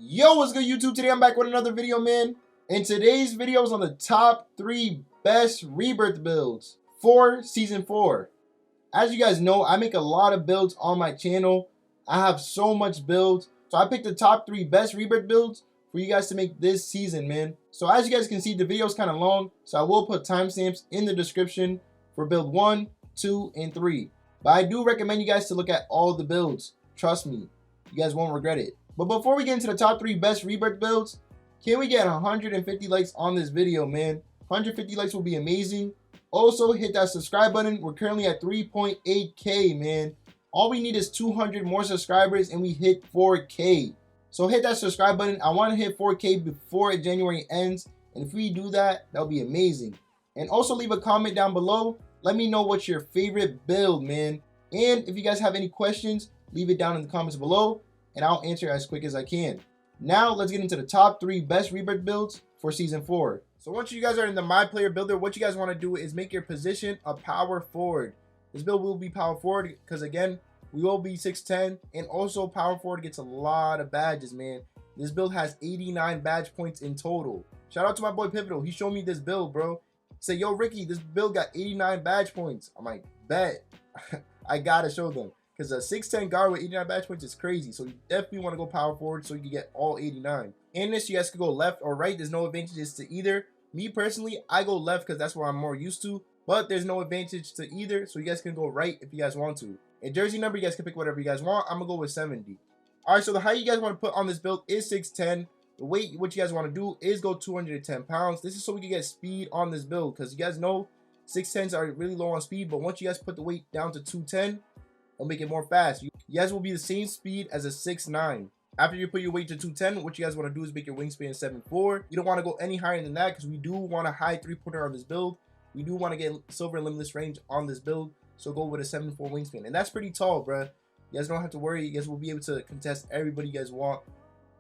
Yo, what's good YouTube? Today I'm back with another video, man. And today's video is on the top 3 best Rebirth builds for Season 4. As you guys know, I make a lot of builds on my channel. I have so much builds. So I picked the top 3 best Rebirth builds for you guys to make this season, man. So as you guys can see, the video is kind of long. So I will put timestamps in the description for build 1, 2, and 3. But I do recommend you guys to look at all the builds. Trust me, you guys won't regret it. But before we get into the top 3 best Rebirth builds, can we get 150 likes on this video, man? 150 likes will be amazing. Also, hit that subscribe button. We're currently at 3.8K, man. All we need is 200 more subscribers and we hit 4K. So hit that subscribe button. I want to hit 4K before January ends. And if we do that, that'll be amazing. And also leave a comment down below. Let me know what's your favorite build, man. And if you guys have any questions, leave it down in the comments below, and I'll answer as quick as I can. Now let's get into the top 3 best Rebirth builds for Season 4. So once you guys are in the My Player Builder, what you guys want to do is make your position a power forward. This build will be power forward because, again, we will be 6'10", and also power forward gets a lot of badges, man. This build has 89 badge points in total. Shout out to my boy Pivotal. He showed me this build, bro. Say, yo, Ricky, this build got 89 badge points. I'm like, bet. I gotta show them. Because a 6'10" guard with 89 badge points is crazy. So you definitely want to go power forward so you can get all 89. In this, you guys can go left or right. There's no advantages to either. Me personally, I go left because that's what I'm more used to. But there's no advantage to either. So you guys can go right if you guys want to. And jersey number, you guys can pick whatever you guys want. I'm going to go with 70. Alright, so the height you guys want to put on this build is 6'10". The weight, what you guys want to do is go 210 pounds. This is so we can get speed on this build. Because you guys know 6'10s are really low on speed. But once you guys put the weight down to 210, it'll make it more fast. You guys will be the same speed as a 6'9". After you put your weight to 210, what you guys want to do is make your wingspan 7'4". You don't want to go any higher than that because we do want a high 3-pointer on this build. We do want to get silver limitless range on this build. So go with a 7'4" wingspan. And that's pretty tall, bruh. You guys don't have to worry. You guys will be able to contest everybody you guys want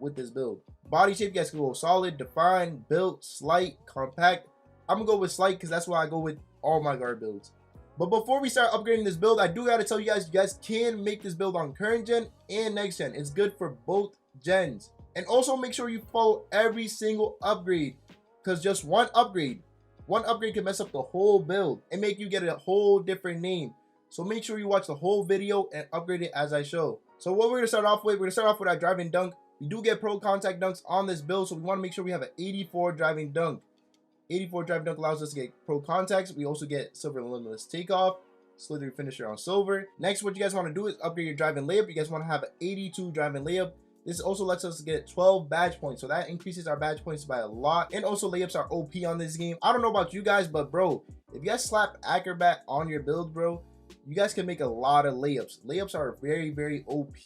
with this build. Body shape, you guys can go solid, defined, built, slight, compact. I'm going to go with slight because that's why I go with all my guard builds. But before we start upgrading this build, I do got to tell you guys can make this build on current gen and next gen. It's good for both gens. And also make sure you follow every single upgrade, because just one upgrade can mess up the whole build and make you get a whole different name. So make sure you watch the whole video and upgrade it as I show. So what we're going to start off with, our driving dunk. We do get pro contact dunks on this build, so we want to make sure we have an 84 driving dunk. 84 driving dunk allows us to get pro contacts. We also get silver limitless takeoff, slithery finisher on silver. Next, what you guys want to do is upgrade your driving layup. You guys want to have an 82 driving layup. This also lets us get 12 badge points, so that increases our badge points by a lot. And also layups are OP on this game. I don't know about you guys, but bro, if you guys slap acrobat on your build, bro, you guys can make a lot of layups. Layups are very, very OP.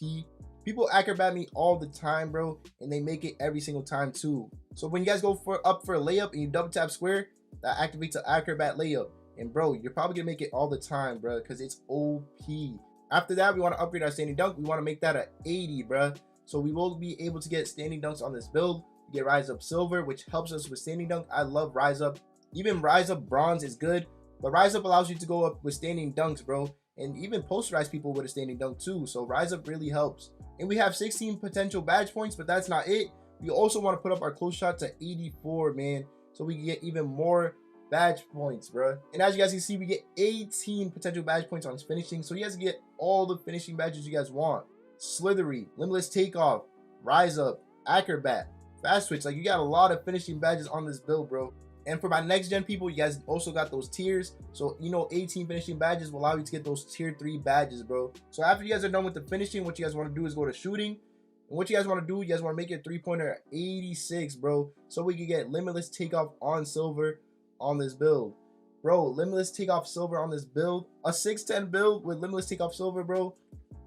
People acrobat me all the time, bro, and they make it every single time too. So when you guys go up for a layup and you double tap square, that activates an acrobat layup. And bro, you're probably gonna make it all the time, bro, because it's OP. After that, we want to upgrade our standing dunk. We want to make that an 80, bro. So we will be able to get standing dunks on this build. We get rise up silver, which helps us with standing dunk. I love rise up. Even rise up bronze is good, but rise up allows you to go up with standing dunks, bro. And even posterize people with a standing dunk too. So rise up really helps. And we have 16 potential badge points, but that's not it. We also want to put up our close shot to 84, man, so we can get even more badge points, bro. And as you guys can see, we get 18 potential badge points on finishing, so you guys get all the finishing badges you guys want. Slithery, limitless takeoff, rise up, acrobat, fast switch. Like, you got a lot of finishing badges on this build, bro. And for my next gen people, you guys also got those tiers. So, you know, 18 finishing badges will allow you to get those tier 3 badges, bro. So after you guys are done with the finishing, what you guys want to do is go to shooting. And what you guys want to do, you guys want to make your 3-pointer 86, bro. So we can get limitless takeoff on silver on this build. Bro, limitless takeoff silver on this build. A 6'10 build with limitless takeoff silver, bro.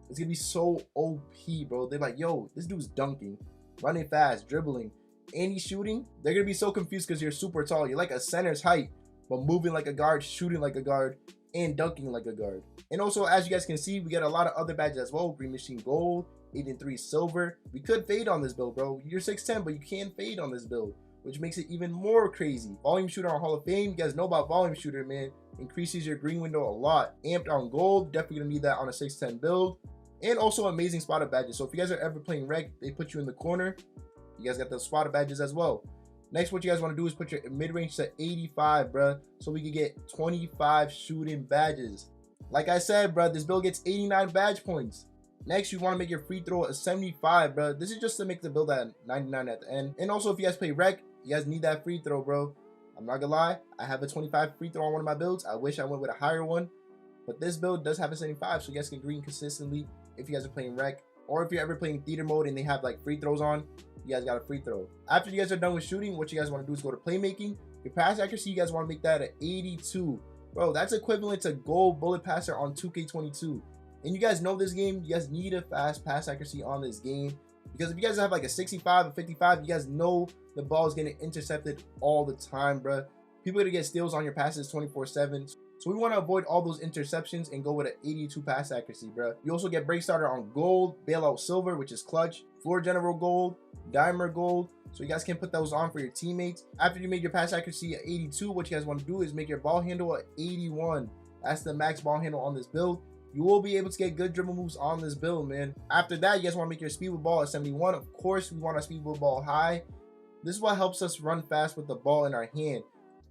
It's going to be so OP, bro. They're like, yo, this dude's dunking, running fast, dribbling, and he's shooting. They're gonna be so confused because you're super tall. You're like a center's height, but moving like a guard, shooting like a guard, and dunking like a guard. And also, as you guys can see, we get a lot of other badges as well. Green machine gold, 8 and 3 silver. We could fade on this build, bro. You're 6'10", but you can fade on this build, which makes it even more crazy. Volume shooter on Hall of Fame. You guys know about volume shooter, man. Increases your green window a lot. Amped on gold. Definitely gonna need that on a 6'10 build. And also amazing spotted badges. So if you guys are ever playing rec, they put you in the corner. You guys got the spotter badges as well. Next, what you guys want to do is put your mid-range to 85, bruh, so we can get 25 shooting badges. Like I said, bruh, this build gets 89 badge points. Next, you want to make your free throw a 75, bruh. This is just to make the build at 99 at the end. And also, if you guys play rec, you guys need that free throw, bro. I'm not gonna lie, I have a 25 free throw on one of my builds. I wish I went with a higher one, but this build does have a 75, so you guys can green consistently if you guys are playing rec, or if you're ever playing theater mode and they have like free throws on, you guys got a free throw. After you guys are done with shooting, what you guys want to do is go to playmaking. Your pass accuracy, you guys want to make that at 82. Bro, that's equivalent to gold bullet passer on 2K22. And you guys know this game, you guys need a fast pass accuracy on this game, because if you guys have like a 65 or 55, you guys know the ball is getting intercepted all the time, bro. People are gonna get steals on your passes 24/7. So we want to avoid all those interceptions and go with an 82 pass accuracy, bro. You also get break starter on gold, bailout silver, which is clutch, floor general gold, dimer gold. So you guys can put those on for your teammates. After you make your pass accuracy at 82, what you guys want to do is make your ball handle at 81. That's the max ball handle on this build. You will be able to get good dribble moves on this build, man. After that, you guys want to make your speed with ball at 71. Of course, we want our speed with ball high. This is what helps us run fast with the ball in our hand.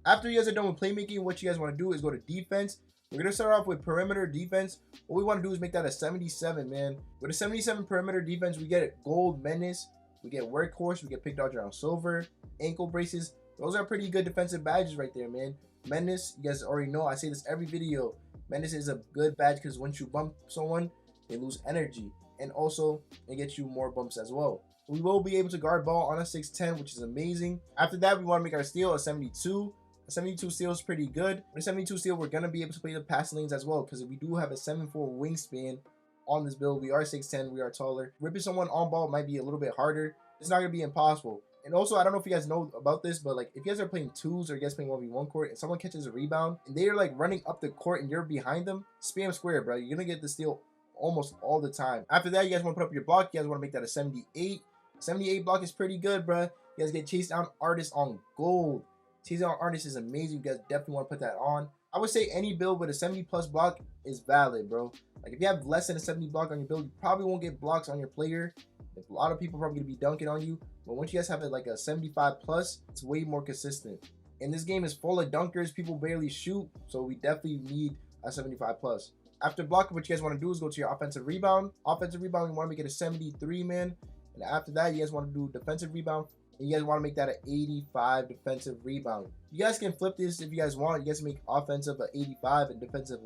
After you guys are done with playmaking, what you guys want to do is go to defense. We're going to start off with perimeter defense. What we want to do is make that a 77, man. With a 77 perimeter defense, we get gold menace, we get workhorse, we get pick dodger on silver, ankle braces. Those are pretty good defensive badges right there, man. Menace, you guys already know, I say this every video. Menace is a good badge because once you bump someone, they lose energy. And also, it gets you more bumps as well. We will be able to guard ball on a 6'10", which is amazing. After that, we want to make our steal a 72. A 72 steal is pretty good. With a 72 steal, we're going to be able to play the passing lanes as well, because we do have a 7'4" wingspan on this build. We are 6'10", we are taller. Ripping someone on ball might be a little bit harder. It's not going to be impossible. And also, I don't know if you guys know about this, but like if you guys are playing twos or you guys playing 1v1 court and someone catches a rebound and they are like running up the court and you're behind them, spam square, bro. You're going to get the steal almost all the time. After that, you guys want to put up your block. You guys want to make that a 78. 78 block is pretty good, bro. You guys get chased down artists on gold. Chasing down artists is amazing. You guys definitely want to put that on. I would say any build with a 70 plus block is valid, bro. Like if you have less than a 70 block on your build, you probably won't get blocks on your player. A lot of people are probably gonna be dunking on you, but once you guys have it like a 75 plus, it's way more consistent. And this game is full of dunkers. People barely shoot, so we definitely need a 75 plus. After blocking, what you guys want to do is go to your offensive rebound. Offensive rebound, you want to make it a 73, man. And after that, you guys want to do defensive rebound. And you guys want to make that an 85 defensive rebound. You guys can flip this if you guys want. You guys can make offensive a 85 and defensive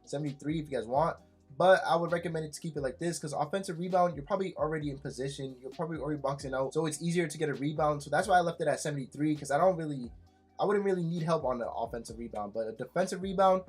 73 if you guys want. But I would recommend it to keep it like this, because offensive rebound, you're probably already in position. You're probably already boxing out. So it's easier to get a rebound. So that's why I left it at 73, because I wouldn't really need help on the offensive rebound. But a defensive rebound,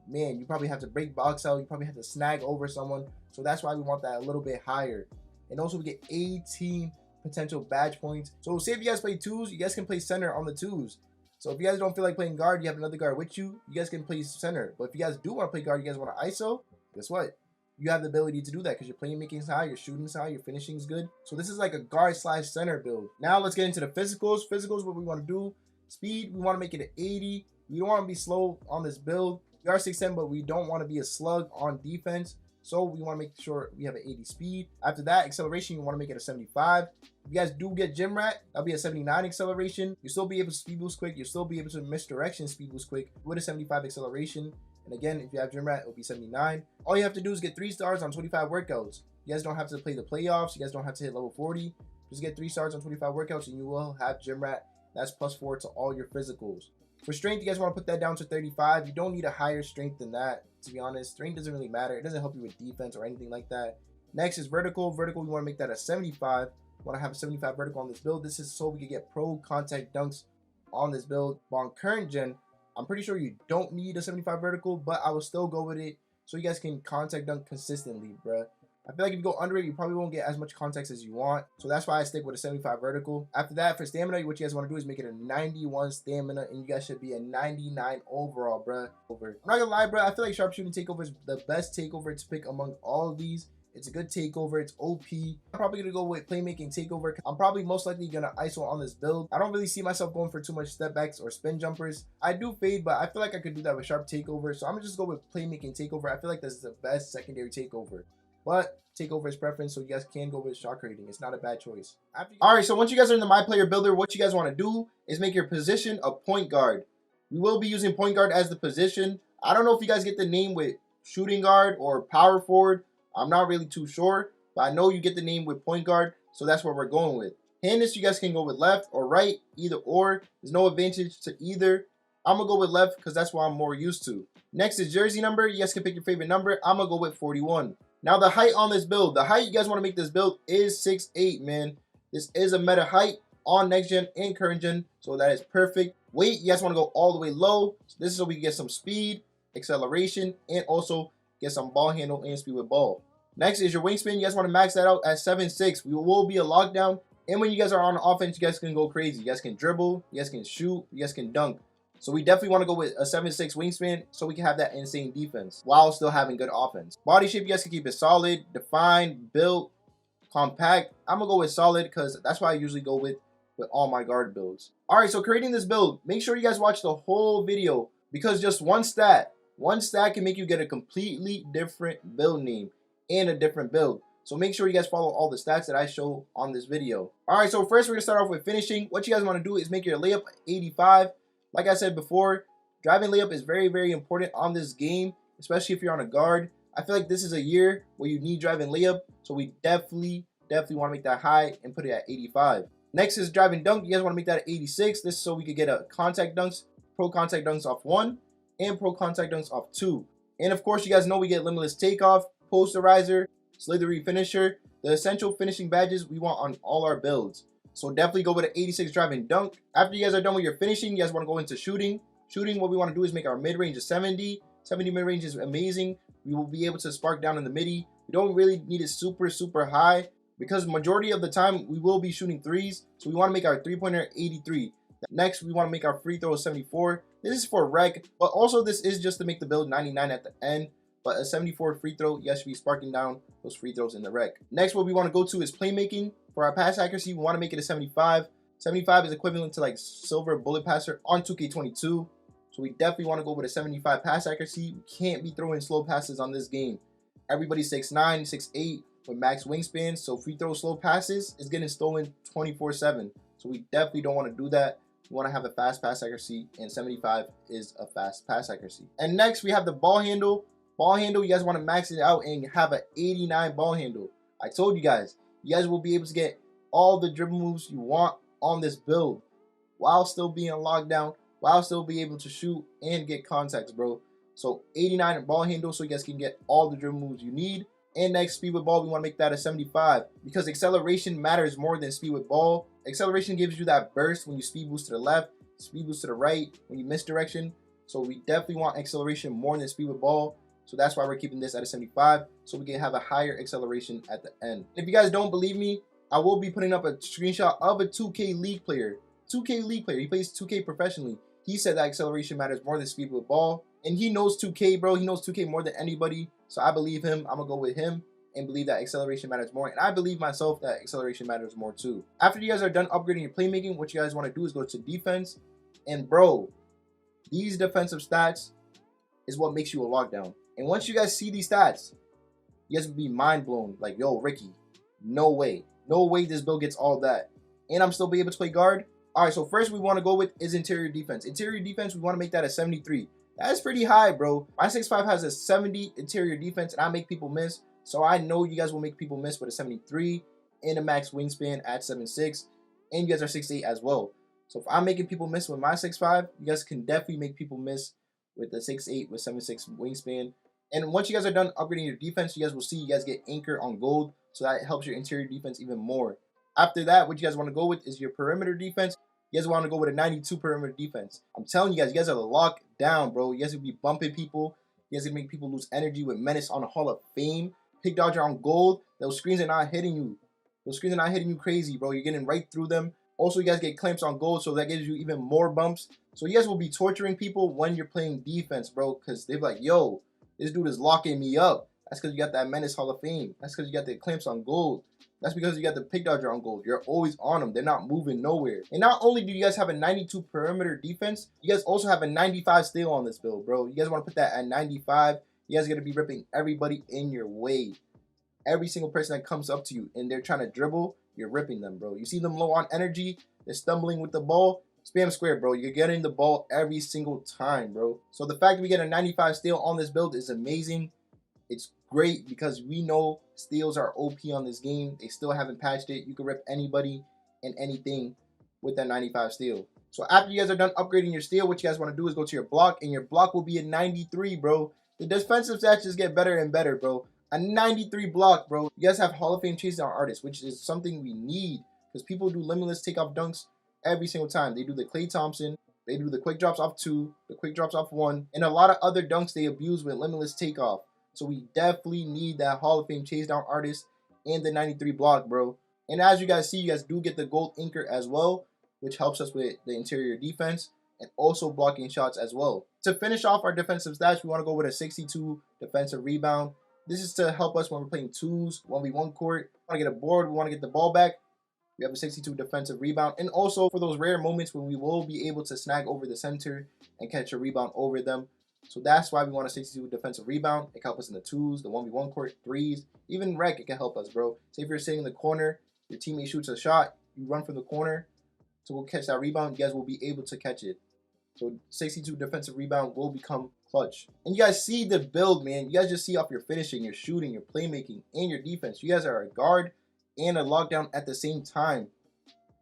man, you probably have to break box out. You probably have to snag over someone. So that's why we want that a little bit higher. And also we get 18 potential badge points. So say if you guys play twos, you guys can play center on the twos. So if you guys don't feel like playing guard, you have another guard with you, you guys can play center. But if you guys do want to play guard, you guys want to ISO, guess what? You have the ability to do that because your playmaking is high, your shooting is high, your finishing is good. So this is like a guard / center build. Now let's get into the physicals. Physicals, what we want to do. Speed, we want to make it an 80. We don't want to be slow on this build. We are 6'10", but we don't want to be a slug on defense. So we want to make sure we have an 80 speed. After that, acceleration, you want to make it a 75. If you guys do get gym rat, that'll be a 79 acceleration. You'll still be able to speed boost quick. You'll still be able to misdirection speed boost quick with a 75 acceleration. And again, if you have gym rat, it'll be 79. All you have to do is get 3 stars on 25 workouts. You guys don't have to play the playoffs. You guys don't have to hit level 40. Just get 3 stars on 25 workouts and you will have gym rat. That's +4 to all your physicals. For strength, you guys want to put that down to 35. You don't need a higher strength than that, to be honest. Strength doesn't really matter. It doesn't help you with defense or anything like that. Next is vertical. Vertical, we want to make that a 75. We want to have a 75 vertical on this build. This is so we can get pro contact dunks on this build. But on current gen, I'm pretty sure you don't need a 75 vertical, but I will still go with it so you guys can contact dunk consistently, bruh. I feel like if you go under it, you probably won't get as much context as you want. So that's why I stick with a 75 vertical. After that, for stamina, what you guys want to do is make it a 91 stamina, and you guys should be a 99 overall, bruh. I'm not gonna lie, bruh. I feel like sharpshooting takeover is the best takeover to pick among all of these. It's a good takeover. It's OP. I'm probably gonna go with playmaking takeover. I'm probably most likely gonna ISO on this build. I don't really see myself going for too much step backs or spin jumpers. I do fade, but I feel like I could do that with sharp takeover. So I'm gonna just go with playmaking takeover. I feel like that's the best secondary takeover. But take over his preference, so you guys can go with shot creating. It's not a bad choice. All right, so once you guys are in the My Player Builder, what you guys want to do is make your position a point guard. We will be using point guard as the position. I don't know if you guys get the name with shooting guard or power forward. I'm not really too sure, but I know you get the name with point guard, so that's what we're going with. Handles, you guys can go with left or right, either or. There's no advantage to either. I'm going to go with left because that's what I'm more used to. Next is jersey number. You guys can pick your favorite number. I'm going to go with 41. Now the height on this build. The height you guys want to make this build is 6'8", man. This is a meta height on next gen and current gen, so that is perfect. Weight, you guys want to go all the way low. So this is so we can get some speed, acceleration, and also get some ball handle and speed with ball. Next is your wingspan. You guys want to max that out at 7'6". We will be a lockdown. And when you guys are on offense, you guys can go crazy. You guys can dribble, you guys can shoot, you guys can dunk. So we definitely want to go with a 7'6" wingspan so we can have that insane defense while still having good offense. Body shape, you guys can keep it solid, defined, built, compact. I'm going to go with solid because that's why I usually go with all my guard builds. All right, so creating this build, make sure you guys watch the whole video because just one stat can make you get a completely different build name and a different build. So make sure you guys follow all the stats that I show on this video. All right, so first we're going to start off with finishing. What you guys want to do is make your layup 85. Like I said before, driving layup is very, very important on this game, especially if you're on a guard. I feel like this is a year where you need driving layup, so we definitely want to make that high and put it at 85. Next is driving dunk. You guys want to make that at 86. This is so we could get a contact dunks, pro contact dunks off 1, and pro contact dunks off 2. And of course, you guys know we get limitless takeoff, posterizer, slithery finisher, the essential finishing badges we want on all our builds. So definitely go with an 86 driving dunk. After you guys are done with your finishing, you guys want to go into shooting. Shooting, what we want to do is make our mid-range a 70. 70 mid-range is amazing. We will be able to spark down in the midi. We don't really need it super high because majority of the time we will be shooting threes. So we want to make our three-pointer 83. Next, we want to make our free throw 74. This is for rec, but also this is just to make the build 99 at the end. But a 74 free throw, you guys should be sparking down those free throws in the rec. Next, what we want to go to is playmaking. For our pass accuracy, we want to make it a 75. 75 is equivalent to like silver bullet passer on 2K22. So we definitely want to go with a 75 pass accuracy. We can't be throwing slow passes on this game. Everybody's 6'9", 6'8", with max wingspan. So free throw slow passes is getting stolen 24/7. So we definitely don't want to do that. We want to have a fast pass accuracy, and 75 is a fast pass accuracy. And next, we have the ball handle. Ball handle, you guys want to max it out and have an 89 ball handle. I told you guys will be able to get all the dribble moves you want on this build while still being locked down, while still be able to shoot and get contacts, bro. So 89 ball handle so you guys can get all the dribble moves you need. And next, speed with ball, we want to make that a 75 because acceleration matters more than speed with ball. Acceleration gives you that burst when you speed boost to the left, speed boost to the right, when you misdirection. So we definitely want acceleration more than speed with ball. So that's why we're keeping this at a 75, so we can have a higher acceleration at the end. If you guys don't believe me, I will be putting up a screenshot of a 2K League player. 2K League player, he plays 2K professionally. He said that acceleration matters more than speed with ball. And he knows 2K, bro. He knows 2K more than anybody. So I believe him. I'm going to go with him and believe that acceleration matters more. And I believe myself that acceleration matters more too. After you guys are done upgrading your playmaking, what you guys want to do is go to defense. And bro, these defensive stats is what makes you a lockdown. And once you guys see these stats, you guys will be mind blown. Like, yo, Ricky, no way. No way this build gets all that. And I'm still be able to play guard. All right, so first we want to go with is interior defense. Interior defense, we want to make that a 73. That's pretty high, bro. My 6'5 has a 70 interior defense, and I make people miss. So I know you guys will make people miss with a 73 and a max wingspan at 7'6". And you guys are 6'8 as well. So if I'm making people miss with my 6'5, you guys can definitely make people miss with the 6'8 with 7'6 wingspan. And once you guys are done upgrading your defense, you guys will see you guys get anchor on gold. So that helps your interior defense even more. After that, what you guys want to go with is your perimeter defense. You guys want to go with a 92 perimeter defense. I'm telling you guys are locked down, bro. You guys will be bumping people. You guys are going to make people lose energy with Menace on the Hall of Fame. Pick Dodger on gold. Those screens are not hitting you. Those screens are not hitting you crazy, bro. You're getting right through them. Also, you guys get clamps on gold, so that gives you even more bumps. So you guys will be torturing people when you're playing defense, bro, because they're like, yo, this dude is locking me up. That's because you got that Menace Hall of Fame. That's because you got the clamps on gold. That's because you got the pick dodger on gold. You're always on them. They're not moving nowhere. And not only do you guys have a 92 perimeter defense, you guys also have a 95 steal on this build, bro. You guys want to put that at 95. You guys are going to be ripping everybody in your way. every single person that comes up to you and they're trying to dribble, you're ripping them, bro. You see them low on energy, they're stumbling with the ball, spam square, bro. You're getting the ball every single time, bro. So the fact that we get a 95 steal on this build is amazing. It's great because we know steals are OP on this game. They still haven't patched it. You can rip anybody and anything with that 95 steal. So after you guys are done upgrading your steal, what you guys want to do is go to your block, and your block will be a 93, bro. The defensive stats just get better and better, bro. A 93 block, bro. You guys have Hall of Fame chase down artists, which is something we need because people do limitless takeoff dunks every single time. They do the Klay Thompson, they do the quick drops off 2, the quick drops off 1, and a lot of other dunks they abuse with limitless takeoff. So we definitely need that Hall of Fame chase down artist and the 93 block, bro. And as you guys see, you guys do get the gold inker as well, which helps us with the interior defense and also blocking shots as well. To finish off our defensive stats, we want to go with a 62 defensive rebound. This is to help us when we're playing 2s, 1v1 court. We want to get a board, we want to get the ball back. We have a 62 defensive rebound. And also for those rare moments when we will be able to snag over the center and catch a rebound over them. So that's why we want a 62 defensive rebound. It can help us in the 2s, the 1v1 court, 3s, even rec, it can help us, bro. Say if you're sitting in the corner, your teammate shoots a shot, you run from the corner to go catch that rebound, you guys will be able to catch it. So 62 defensive rebound will become clutch. And you guys see the build, man. You guys just see off your finishing, your shooting, your playmaking, and your defense. You guys are a guard and a lockdown at the same time.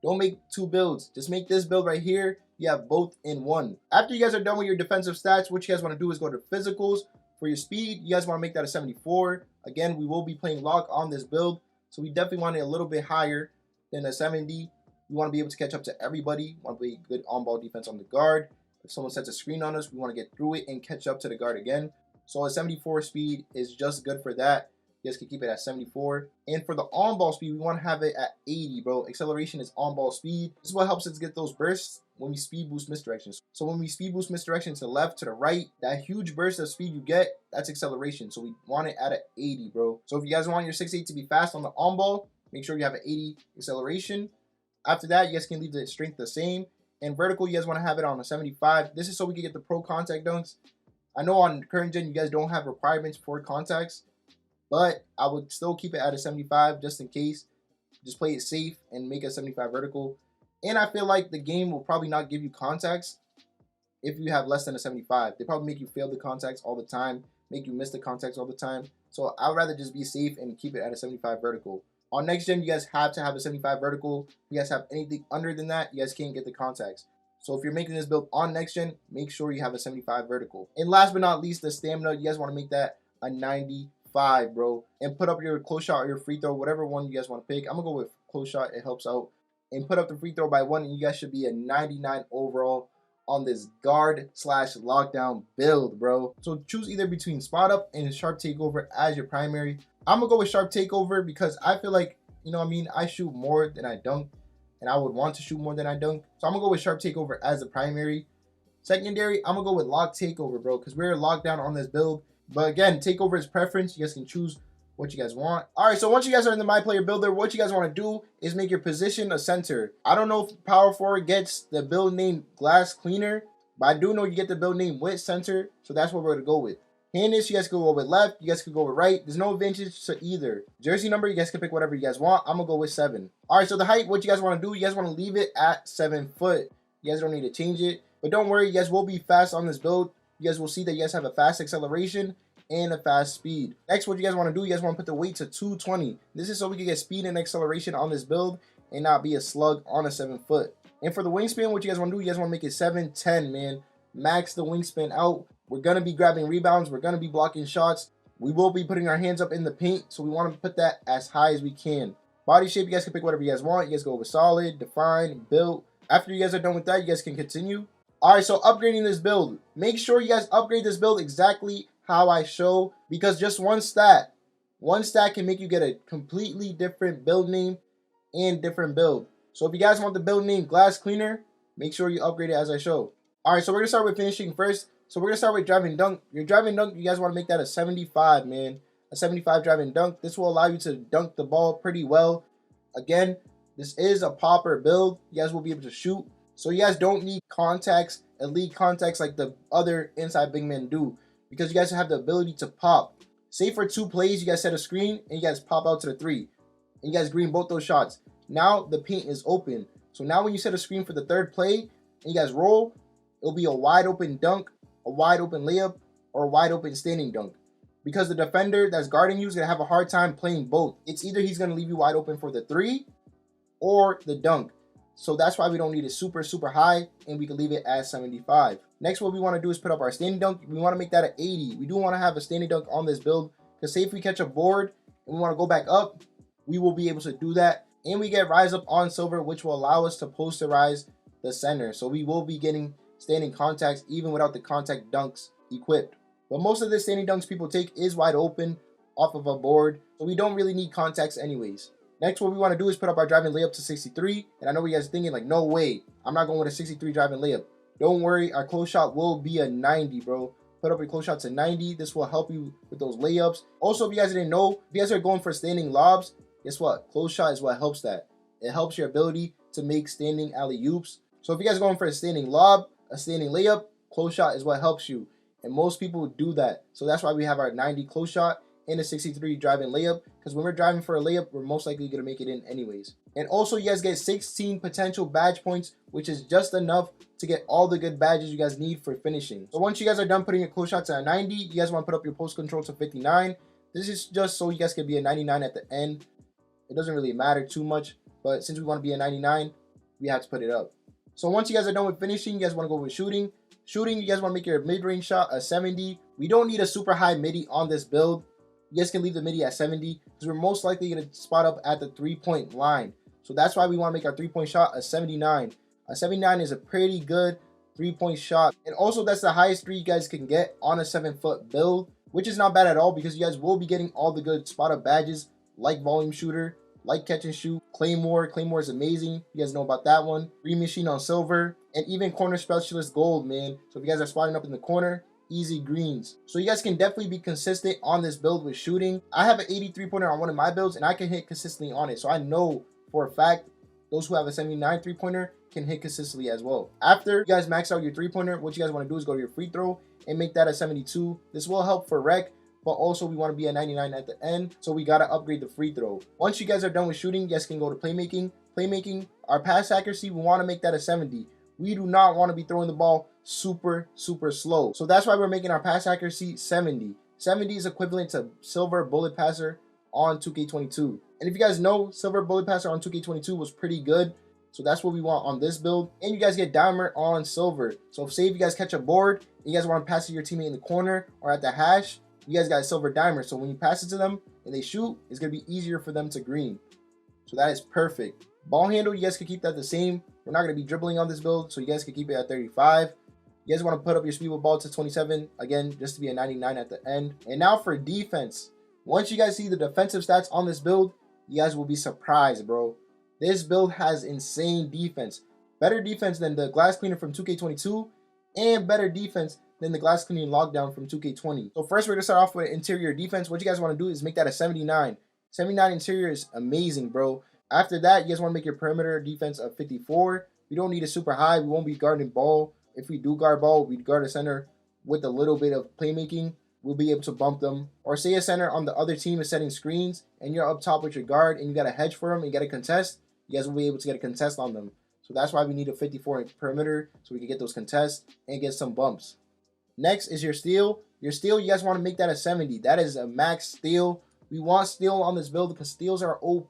Don't make 2 builds. Just make this build right here. You have both in one. After you guys are done with your defensive stats, what you guys want to do is go to physicals. For your speed, you guys want to make that a 74. Again, we will be playing lock on this build, so we definitely want it a little bit higher than a 70. We want to be able to catch up to everybody. We want to play good on-ball defense on the guard. If someone sets a screen on us, we want to get through it and catch up to the guard again. So a 74 speed is just good for that. You guys can keep it at 74. And for the on-ball speed, we want to have it at 80, bro. Acceleration is on-ball speed. This is what helps us get those bursts when we speed boost misdirections. So when we speed boost misdirection to the left, to the right, that huge burst of speed you get, that's acceleration. So we want it at an 80, bro. So if you guys want your 6'8" to be fast on the on-ball, make sure you have an 80 acceleration. After that, you guys can leave the strength the same. And vertical, you guys want to have it on a 75. This is so we can get the pro contact dunks. I know on current gen, you guys don't have requirements for contacts, but I would still keep it at a 75 just in case. Just play it safe and make a 75 vertical. And I feel like the game will probably not give you contacts if you have less than a 75. They probably make you fail the contacts all the time, make you miss the contacts all the time. So I'd rather just be safe and keep it at a 75 vertical. On next gen, you guys have to have a 75 vertical. If you guys have anything under than that, you guys can't get the contacts. So if you're making this build on next gen, make sure you have a 75 vertical. And last but not least, the stamina, you guys want to make that a 95, bro. And put up your close shot or your free throw, whatever one you guys want to pick. I'm going to go with close shot. It helps out. And put up the free throw by 1, and you guys should be a 99 overall on this guard / lockdown build, bro. So choose either between spot up and sharp takeover as your primary. I'm gonna go with sharp takeover because I feel like, you know what I mean, I shoot more than I dunk, and I would want to shoot more than I dunk. So I'm gonna go with sharp takeover as the primary. Secondary, I'm gonna go with lock takeover, bro, because we're locked down on this build. But again, takeover is preference. You guys can choose what you guys want. All right, so once you guys are in the My Player Builder, what you guys want to do is make your position a center. I don't know if power forward gets the build name glass cleaner, but I do know you get the build name with center, so that's what we're gonna go with. Handles, you guys can go with left, you guys can go with right. There's no advantage to either. Jersey number, you guys can pick whatever you guys want. I'm gonna go with 7. All right, so the height, what you guys want to do, you guys want to leave it at 7 foot. You guys don't need to change it, but don't worry, you guys will be fast on this build. You guys will see that you guys have a fast acceleration and a fast speed. Next, what you guys want to do, you guys want to put the weight to 220. This is so we can get speed and acceleration on this build and not be a slug on a 7 foot. And for the wingspan, what you guys want to do, you guys want to make it 710, man. Max the wingspan out. We're going to be grabbing rebounds. We're going to be blocking shots. We will be putting our hands up in the paint, so we want to put that as high as we can. Body shape, you guys can pick whatever you guys want. You guys go with solid, defined, built. After you guys are done with that, you guys can continue. All right, so upgrading this build. Make sure you guys upgrade this build exactly how I show, because just one stat can make you get a completely different build name and different build. So if you guys want the build name glass cleaner, make sure you upgrade it as I show. All right, so we're gonna start with finishing first. So we're gonna start with driving dunk. Your driving dunk, you guys want to make that a 75, man. A 75 driving dunk. This will allow you to dunk the ball pretty well. Again, this is a popper build. You guys will be able to shoot, so you guys don't need contacts, elite contacts like the other inside big men do, because you guys have the ability to pop. Say for 2 plays, you guys set a screen and you guys pop out to the 3. And you guys green both those shots. Now the paint is open. So now when you set a screen for the 3rd play and you guys roll, it'll be a wide open dunk, a wide open layup, or a wide open standing dunk. Because the defender that's guarding you is going to have a hard time playing both. It's either he's going to leave you wide open for the 3 or the dunk. So that's why we don't need it super, super high, and we can leave it at 75. Next, what we want to do is put up our standing dunk. We want to make that at 80. We do want to have a standing dunk on this build, because say if we catch a board and we want to go back up, we will be able to do that. And we get rise up on silver, which will allow us to posterize the center. So we will be getting standing contacts even without the contact dunks equipped. But most of the standing dunks people take is wide open off of a board, so we don't really need contacts anyways. Next, what we want to do is put up our driving layup to 63. And I know you guys are thinking like, no way, I'm not going with a 63 driving layup. Don't worry, our close shot will be a 90, bro. Put up your close shot to 90. This will help you with those layups. Also, if you guys didn't know, if you guys are going for standing lobs, guess what? Close shot is what helps that. It helps your ability to make standing alley-oops. So if you guys are going for a standing lob, a standing layup, close shot is what helps you. And most people do that. So that's why we have our 90 close shot and a 63 driving layup, because when we're driving for a layup, we're most likely going to make it in anyways. And also, you guys get 16 potential badge points, which is just enough to get all the good badges you guys need for finishing. So once you guys are done putting your close shot to a 90, you guys want to put up your post control to 59. This is just so you guys can be a 99 at the end. It doesn't really matter too much, but since we want to be a 99, we have to put it up. So once you guys are done with finishing, you guys want to go with shooting. Shooting, you guys want to make your mid-range shot a 70. We don't need a super high midi on this build. You guys can leave the midi at 70 because we're most likely going to spot up at the 3-point line. So that's why we want to make our 3-point shot a 79. A 79 is a pretty good 3-point shot. And also, that's the highest 3 you guys can get on a 7-foot build, which is not bad at all because you guys will be getting all the good spot up badges like volume shooter, like catch and shoot, Claymore. Claymore is amazing. You guys know about that one. Green machine on silver, and even corner specialist gold, man. So if you guys are spotting up in the corner, easy greens. So you guys can definitely be consistent on this build with shooting. I have an 83 pointer on one of my builds and I can hit consistently on it. So I know for a fact those who have a 79 3-pointer can hit consistently as well. After you guys max out your 3-pointer, what you guys want to do is go to your free throw and make that a 72. This will help for rec, but also we want to be a 99 at the end, so we got to upgrade the free throw. Once you guys are done with shooting, you guys can go to playmaking. Playmaking, our pass accuracy, we want to make that a 70. We do not want to be throwing the ball super slow. So that's why we're making our pass accuracy 70. 70 is equivalent to silver bullet passer on 2K22. And if you guys know, silver bullet passer on 2K22 was pretty good. So that's what we want on this build. And you guys get diamond on silver. So say if you guys catch a board and you guys want to pass it to your teammate in the corner or at the hash, you guys got a silver diamond. So when you pass it to them and they shoot, it's going to be easier for them to green. So that is perfect. Ball handle, you guys can keep that the same. We're not going to be dribbling on this build, so you guys can keep it at 35. You guys want to put up your speed with ball to 27, again, just to be a 99 at the end. And now for defense. Once you guys see the defensive stats on this build, you guys will be surprised, bro. This build has insane defense. Better defense than the glass cleaner from 2K22, and better defense than the glass cleaning lockdown from 2K20. So first, we're going to start off with interior defense. What you guys want to do is make that a 79. 79 interior is amazing, bro. After that, you guys want to make your perimeter defense a 54. We don't need it super high. We won't be guarding ball. If we do guard ball, we guard a center with a little bit of playmaking. We'll be able to bump them. Or say a center on the other team is setting screens and you're up top with your guard and you got a hedge for them and you got a contest. You guys will be able to get a contest on them. So that's why we need a 54 in perimeter so we can get those contests and get some bumps. Next is your steal. Your steal, you guys want to make that a 70. That is a max steal. We want steal on this build because steals are OP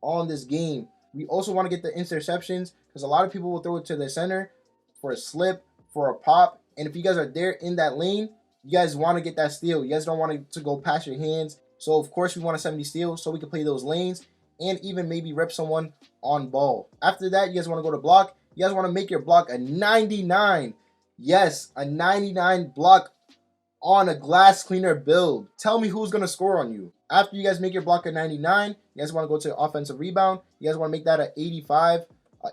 on this game. We also want to get the interceptions because a lot of people will throw it to the center for a slip, for a pop, and if you guys are there in that lane, you guys want to get that steal. You guys don't want it to go past your hands. So of course we want a 70 steal so we can play those lanes and even maybe rep someone on ball. After that, you guys want to go to block. You guys want to make your block a 99. Yes, a 99 block on a glass cleaner build. Tell me who's going to score on you. After you guys make your block a 99, you guys want to go to offensive rebound. You guys want to make that a 85.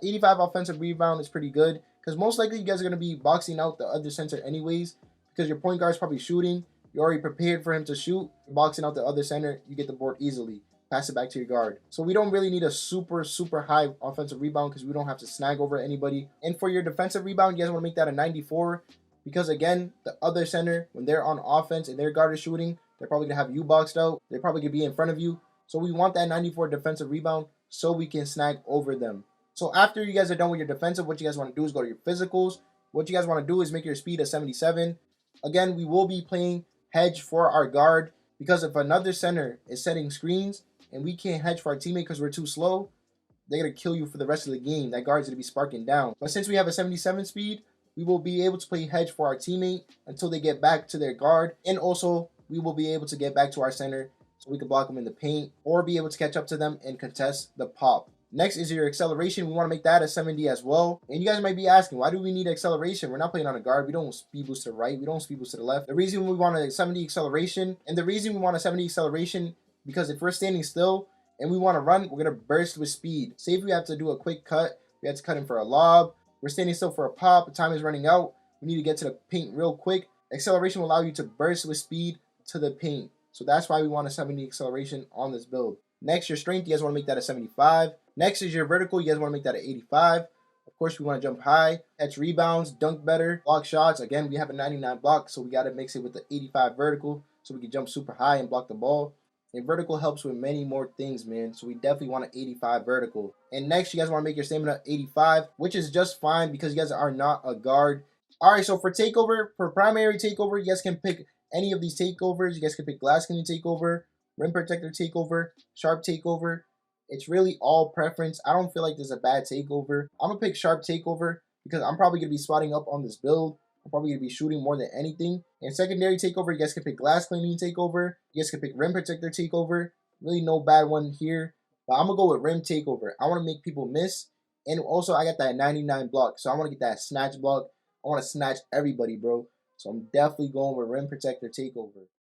85 offensive rebound is pretty good because most likely you guys are going to be boxing out the other center anyways because your point guard is probably shooting. You're already prepared for him to shoot. You're boxing out the other center. You get the board easily. Pass it back to your guard. So we don't really need a super high offensive rebound because we don't have to snag over anybody. And for your defensive rebound, you guys want to make that a 94 because again, the other center, when they're on offense and their guard is shooting, They're probably going to have you boxed out. They're probably going to be in front of you. So we want that 94 defensive rebound so we can snag over them. So after you guys are done with your defensive, what you guys want to do is go to your physicals. What you guys want to do is make your speed a 77. Again, we will be playing hedge for our guard, because if another center is setting screens and we can't hedge for our teammate because we're too slow, they're going to kill you for the rest of the game. That guard's going to be sparking down. But since we have a 77 speed, we will be able to play hedge for our teammate until they get back to their guard. And also, we will be able to get back to our center so we can block them in the paint or be able to catch up to them and contest the pop. Next is your acceleration. We want to make that a 70 as well. And you guys might be asking, why do we need acceleration? We're not playing on a guard. We don't speed boost to the right. We don't speed boost to the left. The reason we want a 70 acceleration, and the reason we want a 70 acceleration, because if we're standing still and we want to run, we're going to burst with speed. Say if we have to do a quick cut, we have to cut in for a lob. We're standing still for a pop. The time is running out. We need to get to the paint real quick. Acceleration will allow you to burst with speed to the paint. So that's why we want a 70 acceleration on this build. Next, your strength, you guys want to make that a 75. Next is your vertical, you guys want to make that an 85. Of course, we want to jump high, catch rebounds, dunk better, block shots. Again, we have a 99 block, so we got to mix it with the 85 vertical so we can jump super high and block the ball. And vertical helps with many more things, man. So we definitely want an 85 vertical. And next, you guys want to make your stamina 85, which is just fine because you guys are not a guard. All right, so for takeover, for primary takeover, you guys can pick any of these takeovers. You guys can pick glass cleaning takeover, rim protector takeover, sharp takeover. It's really all preference. I don't feel like there's a bad takeover. I'm going to pick sharp takeover because I'm probably going to be spotting up on this build. I'm probably going to be shooting more than anything. And secondary takeover, you guys can pick glass cleaning takeover. You guys can pick rim protector takeover. Really no bad one here. But I'm going to go with rim takeover. I want to make people miss. And also, I got that 99 block. So I want to get that snatch block. I want to snatch everybody, bro. So I'm definitely going with rim protector takeover.